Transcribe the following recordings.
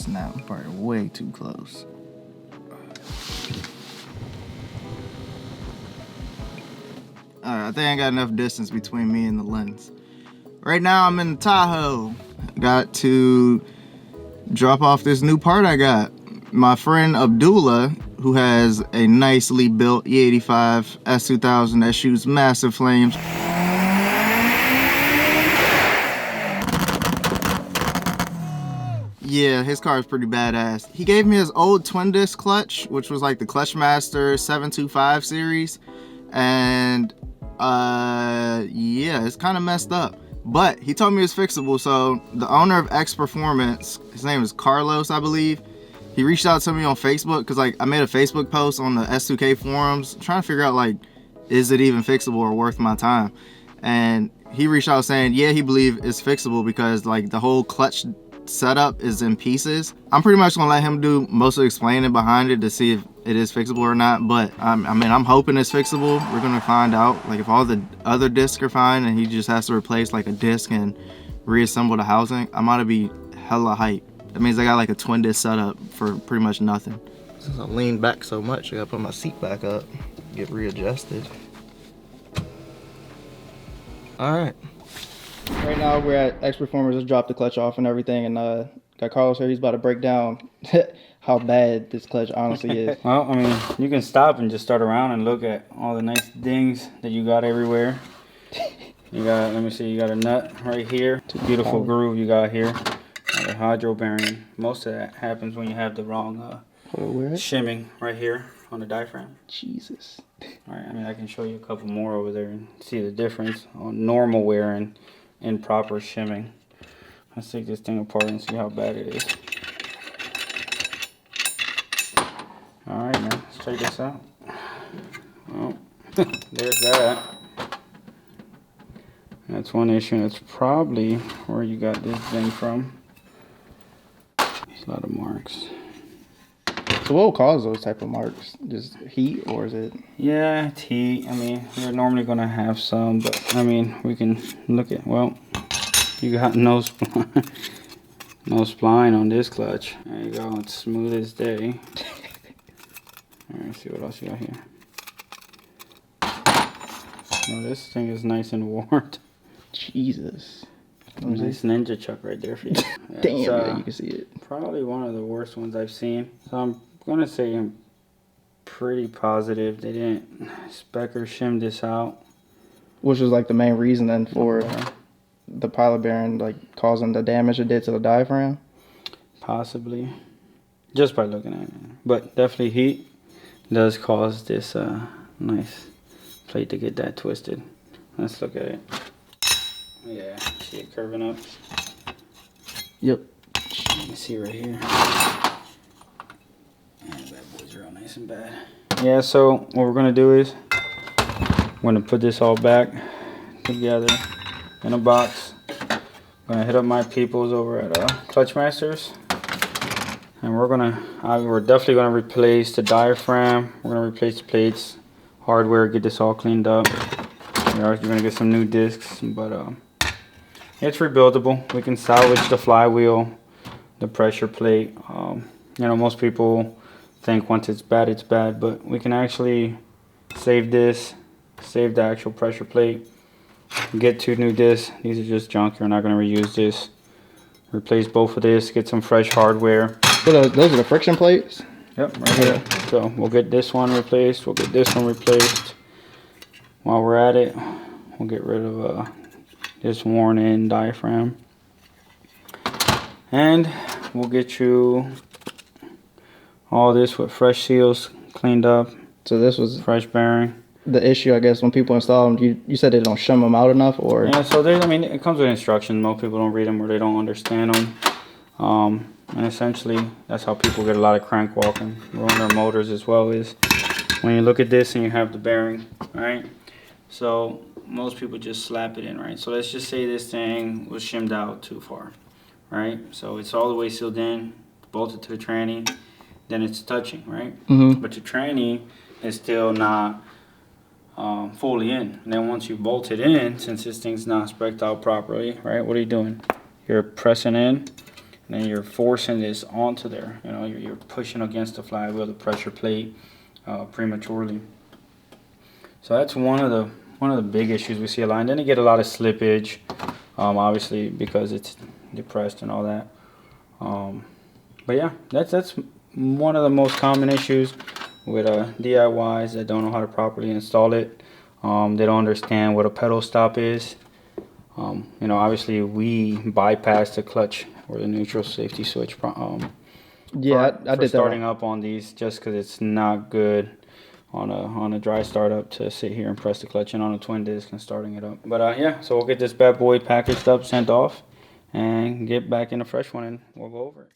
snap, I'm probably way too close. Alright, I think I got enough distance between me and the lens. Right now I'm in the Tahoe. Got to drop off this new part I got. My friend Abdullah, who has a nicely built E85 S2000 that shoots massive flames. Yeah, his car is pretty badass. He gave me his old Twin Disk Clutch, which was like the Clutchmaster 725 series. And yeah, it's kind of messed up. But he told me it's fixable, so the owner of X Performance, his name is Carlos, I believe. He reached out to me on Facebook because like I made a Facebook post on the S2K forums trying to figure out like, is it even fixable or worth my time? And he reached out saying, yeah, he believes it's fixable because like the whole clutch setup is in pieces. I'm pretty much gonna let him do most of the explaining behind it to see if it is fixable or not, but I mean, I'm hoping it's fixable. We're gonna find out. Like if all the other discs are fine and he just has to replace like a disc and reassemble the housing, I'm gonna be hella hype. That means I got like a twin disc setup for pretty much nothing. Since I leaned back so much, I gotta put my seat back up, get readjusted. All right. Right now we're at X Performers. Just dropped the clutch off and everything, and got Carlos here. He's about to break down how bad this clutch honestly is. Well, I mean, you can stop and just start around and look at all the nice dings that you got everywhere. You got, let me see, you got a nut right here. Beautiful groove you got here. The hydro bearing. Most of that happens when you have the wrong shimming right here on the diaphragm. Jesus. All right, I mean, I can show you a couple more over there and see the difference on normal wear and improper shimming. Let's take this thing apart and see how bad it is. All right, man, let's check this out. Well, there's that. That's one issue. That's probably where you got this thing from. There's a lot of marks. So what will cause those type of marks? Just heat, or is it? Yeah, it's heat. I mean, we're normally gonna have some, but I mean, we can look at, well, you got no spline, no spline on this clutch. There you go, it's smooth as day. All right, let's see what else you got here. Oh, this thing is nice and warped. Jesus. Nice ninja chuck right there for you. Damn, yeah, you can see it. Probably one of the worst ones I've seen. So I'm gonna say I'm pretty positive they didn't spec or shim this out. Which was like the main reason then for the pilot bearing like causing the damage it did to the diaphragm? Possibly. Just by looking at it. But definitely heat does cause this nice plate to get that twisted. Let's look at it. Yeah, see it curving up? Yep. You can see right here. And that boy's real nice and bad. Yeah, so what we're gonna do is I'm gonna put this all back together in a box. I'm gonna hit up my peoples over at Clutch Masters, and we're definitely gonna replace the diaphragm. We're gonna replace the plates, hardware, get this all cleaned up. You're gonna get some new discs, but it's rebuildable. We can salvage the flywheel, the pressure plate. You know, most people think once it's bad, but we can actually save this, save the actual pressure plate, get 2 new discs. These are just junk. You're not going to reuse this. Replace both of this, get some fresh hardware. So those are the friction plates? Yep, right here. So we'll get this one replaced. We'll get this one replaced. While we're at it, we'll get rid of this worn in diaphragm. And we'll get you all this with fresh seals cleaned up. So this was fresh bearing. The issue, I guess, when people install them, you said they don't shim them out enough, or? Yeah, so I mean, it comes with instructions. Most people don't read them or they don't understand them. And essentially, that's how people get a lot of crank walking, ruin their motors as well, is when you look at this and you have the bearing, right? So most people just slap it in, right? So let's just say this thing was shimmed out too far, right? So it's all the way sealed in, bolted to the tranny, then it's touching, right? Mm-hmm. But your tranny is still not fully in. And then once you bolt it in, since this thing's not spec'd out properly, right? What are you doing? You're pressing in, and then you're forcing this onto there. You know, you're pushing against the flywheel, the pressure plate, prematurely. So that's one of the big issues we see a lot. And then you get a lot of slippage, obviously because it's depressed and all that. But yeah, that's one of the most common issues with DIYs that don't know how to properly install it. They don't understand what a pedal stop is. You know, obviously we bypass the clutch or the neutral safety switch. Yeah, I did that starting up on these just because it's not good on a dry startup to sit here and press the clutch in on a twin disc and starting it up. But yeah, so we'll get this bad boy packaged up, sent off, and get back in a fresh one, and we'll go over it.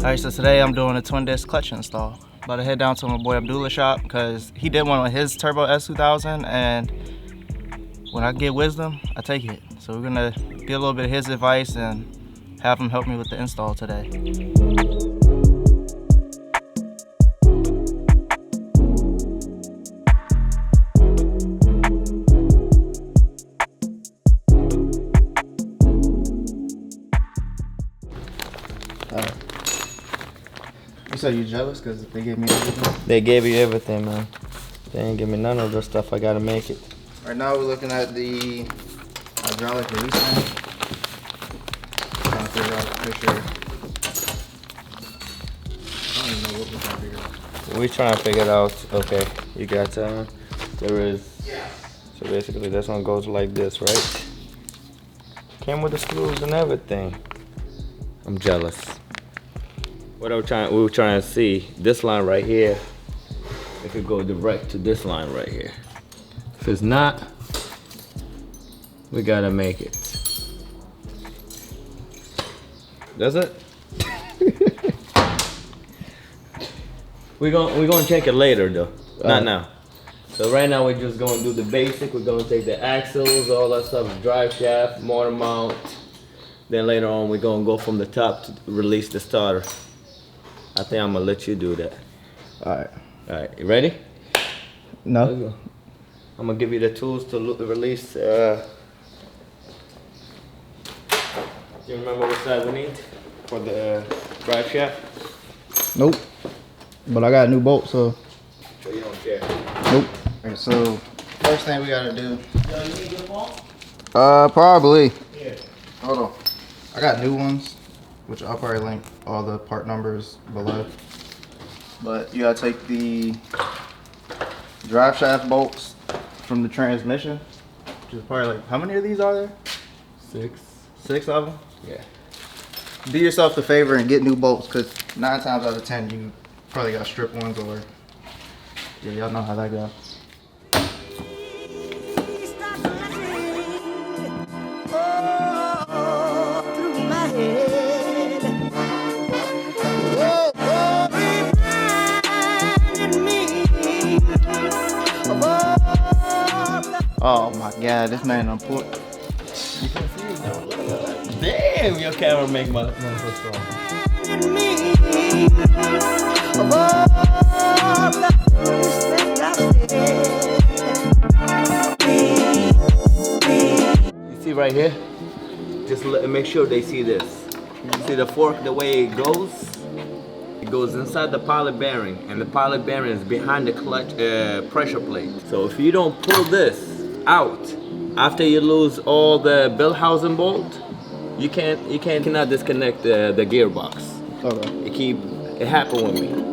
Alright, so today I'm doing a twin disc clutch install. About to head down to my boy Abdullah's shop because he did one on his turbo S2000, and when I get wisdom, I take it. So we're gonna get a little bit of his advice and have him help me with the install today. So you jealous because they gave me everything? They gave you everything, man. They ain't give me none of the stuff. I gotta make it. Right now we're looking at the hydraulic release line. Trying to figure out the picture. I don't even know what we're trying to figure out. We're trying to figure it out. Okay, you got there is. So basically, this one goes like this, right? Came with the screws and everything. I'm jealous. What we were trying to see, this line right here, if it go direct to this line right here. If it's not, we gotta make it. Does it? we're gonna check it later though, not now. So right now we're just gonna do the basic. We're gonna take the axles, all that stuff, drive shaft, motor mount. Then later on we're gonna go from the top to release the starter. I think I'm gonna let you do that. Alright. Alright, you ready? No. I'm gonna give you the tools to release. Do you remember what side we need for the drive shaft? Nope. But I got a new bolt, so. So you don't care? Nope. Alright, so first thing we gotta do. Yo, you need your phone? Probably. Here. Hold on. I got new ones, which I'll probably link all the part numbers below. But you gotta take the drive shaft bolts from the transmission, which is probably like, how many of these are there? 6. 6 of them? Yeah. Do yourself the favor and get new bolts, because 9 times out of 10 you probably got strip ones, or yeah, y'all know how that goes. Oh my God, this man done put. Damn, your camera make my so strong. You see right here? Just make sure they see this. You see the fork, the way it goes? It goes inside the pilot bearing, and the pilot bearing is behind the clutch pressure plate. So if you don't pull this out after you lose all the bell housing bolt, you cannot disconnect the gearbox. Okay. It happened with me.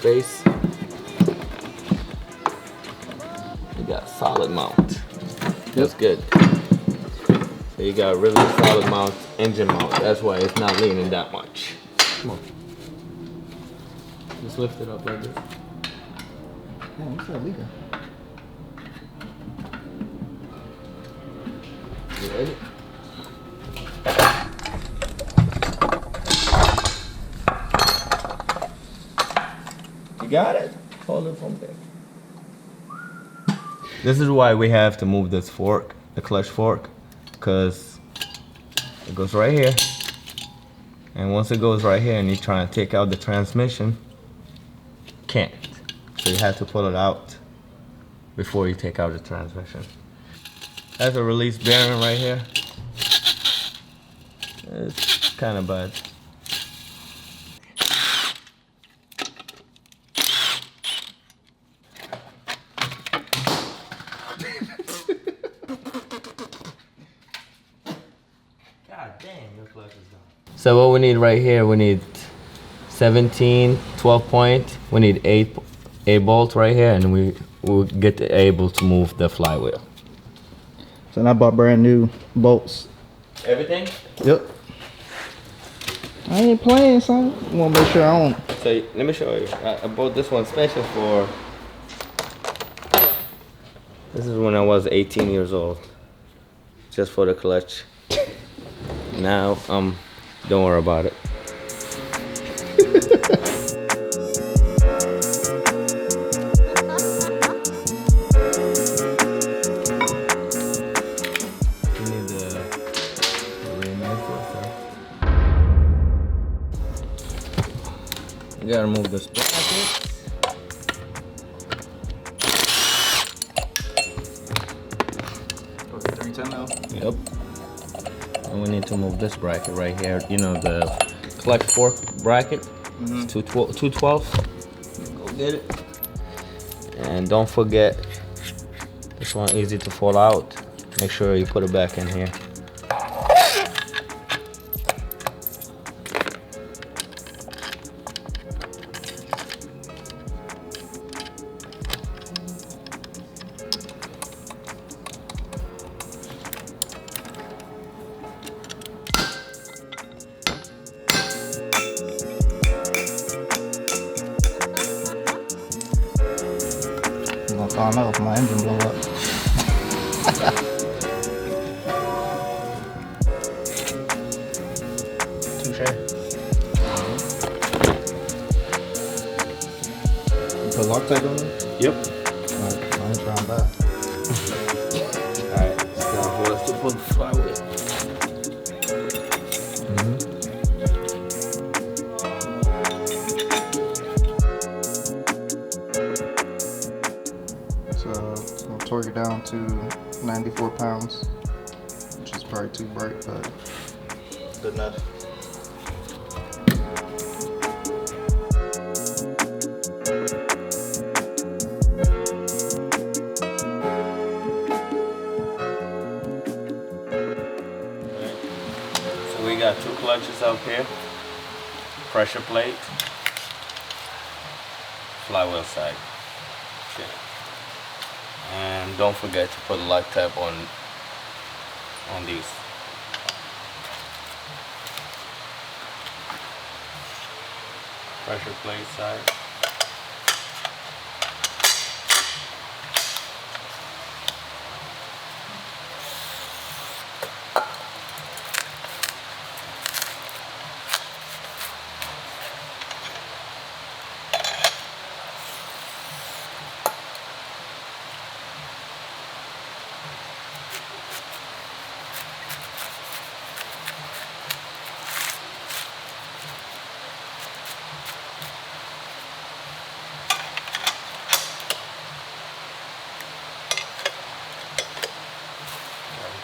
space. You got solid mount. That's good. So you got really solid mount, engine mount. That's why it's not leaning that much. Come on. Just lift it up like this. Yeah, what's that leaker? You ready? You got it? Hold it from there. This is why we have to move this fork, the clutch fork, because it goes right here. And once it goes right here and you try to take out the transmission, can't. So you have to pull it out before you take out the transmission. That's a release bearing right here. It's kind of bad. God damn, your clutch is gone. So what we need right here, we need 17, 12 point. We need 8 bolt right here, and we will get able to move the flywheel. So I bought brand new bolts. Everything? Yep. I ain't playing, son. I want to make sure I don't. So let me show you. I bought this one special for. This is when I was 18 years old. Just for the clutch. Now, don't worry about it. You need the reinforcer. You gotta move the sprocket. Okay, 310 now. Yep. And we need to move this bracket right here. You know, the clutch fork bracket. Mm-hmm. 212. Go get it. And don't forget, this one easy to fall out. Make sure you put it back in here. I'm gonna find out if my engine blow up. Touche. You put Loctite on it? Yep. Alright, I ain't trying back. Alright, it's time for us to put the flywheel. So I'll torque it down to 94 pounds, which is probably too bright, but good enough. So we got 2 clutches up here. Pressure plate. Flywheel side. Okay. And don't forget to put lock tab on these. Pressure plate side.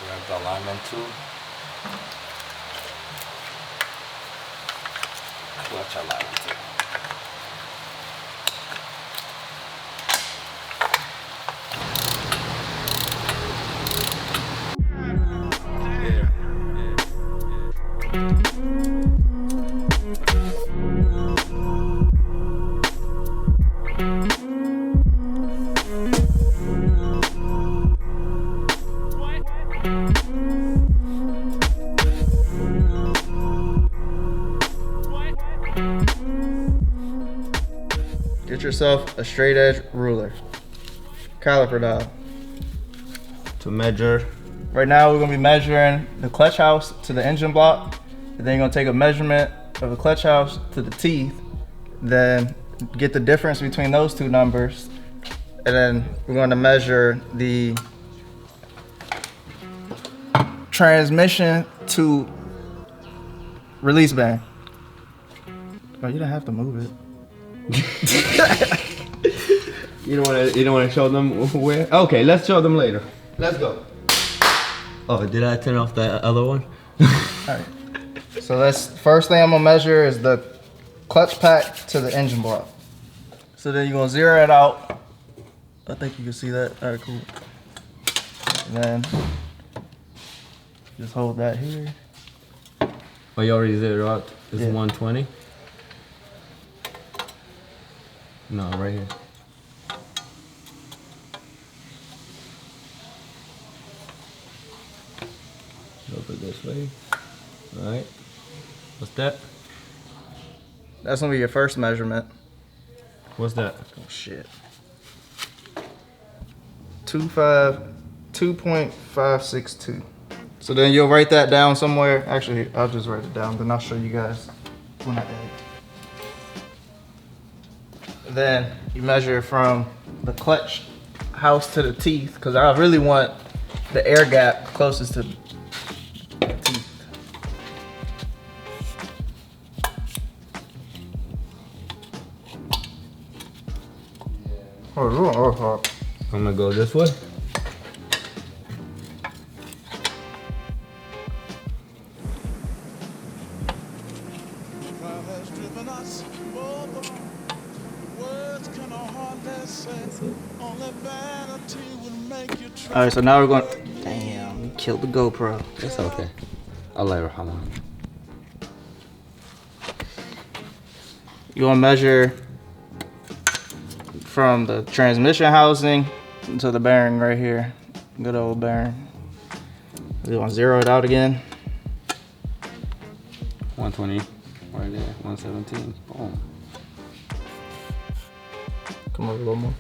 Grab the alignment tool. Clutch alignment tool. yourself a straight edge ruler. Caliper dial. To measure. Right now we're gonna be measuring the clutch house to the engine block. And then you're gonna take a measurement of the clutch house to the teeth. Then get the difference between those two numbers. And then we're gonna measure the transmission to release band. Oh, you don't have to move it. You don't wanna show them where? Okay, let's show them later. Let's go. Oh, did I turn off the other one? Alright. So that's first thing I'm gonna measure is the clutch pack to the engine block. So then you're gonna zero it out. I think you can see that. Alright, cool. And then just hold that here. Oh, you already zeroed out. It's Yeah. 120. No, right here. Over this way. All right. What's that? That's gonna be your first measurement. What's that? Oh shit. 2.562. So then you'll write that down somewhere. Actually, I'll just write it down, then I'll show you guys when I edit. Then you measure from the clutch house to the teeth, because I really want the air gap closest to the teeth. Oh. I'm gonna go this way. Alright, so now we're going. Damn, you killed the GoPro. It's okay. Allah yarhamah. You want to measure from the transmission housing to the bearing right here. Good old bearing. You want to zero it out again. 120. Right there. 117. Boom. Come over a little more.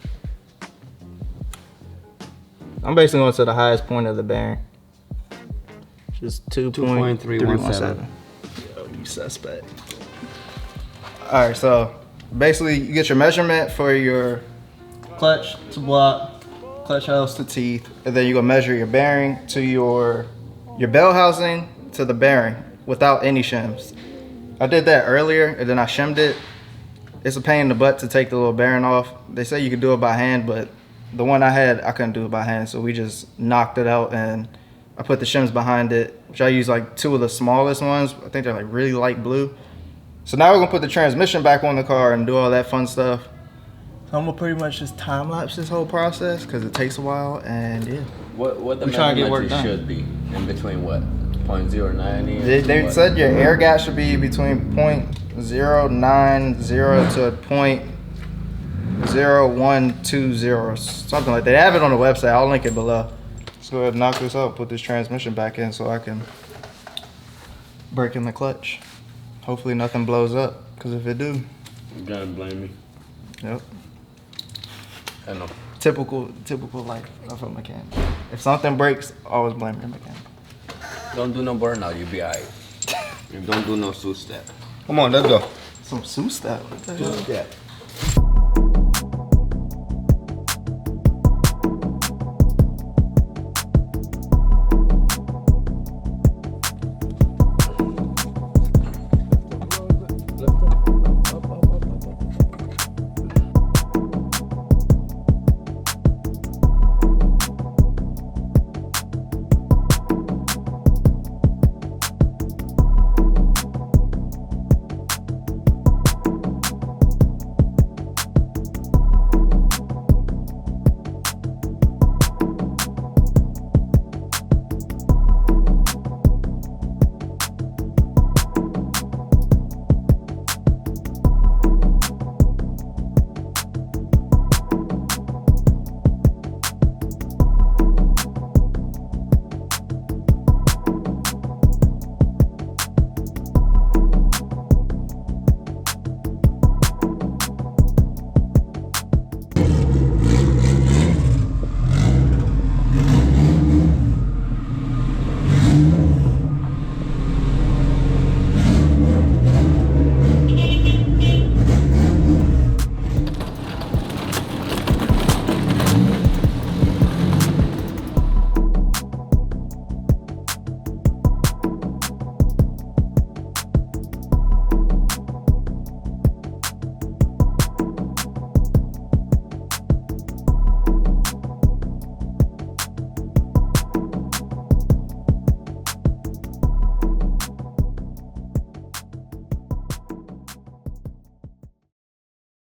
I'm basically going to the highest point of the bearing. Just 2.317. Yo, you suspect. Alright, so basically you get your measurement for your clutch to block, clutch house to teeth, and then you're going to measure your bearing to your bell housing to the bearing without any shims. I did that earlier and then I shimmed it. It's a pain in the butt to take the little bearing off. They say you could do it by hand, but the one I had, I couldn't do it by hand, so we just knocked it out and I put the shims behind it, which I use like two of the smallest ones. I think they're like really light blue. So now we're gonna put the transmission back on the car and do all that fun stuff. So I'm gonna pretty much just time lapse this whole process because it takes a while, and yeah. What the We're trying to get work measurement done. should be in between what? 0.090. They said your air gap should be between 0.090 to 0.0120, something like that. They have it on the website. I'll link it below. Let's go ahead and knock this out, put this transmission back in so I can break in the clutch. Hopefully nothing blows up, because if it do, You gotta blame me. yep. I know. Typical life of a mechanic. If something breaks, always blame your mechanic. Don't do no burnout, you'll be alright. Don't do no two-step. Come on, let's go. Some Sue step. What the hell? Two-step.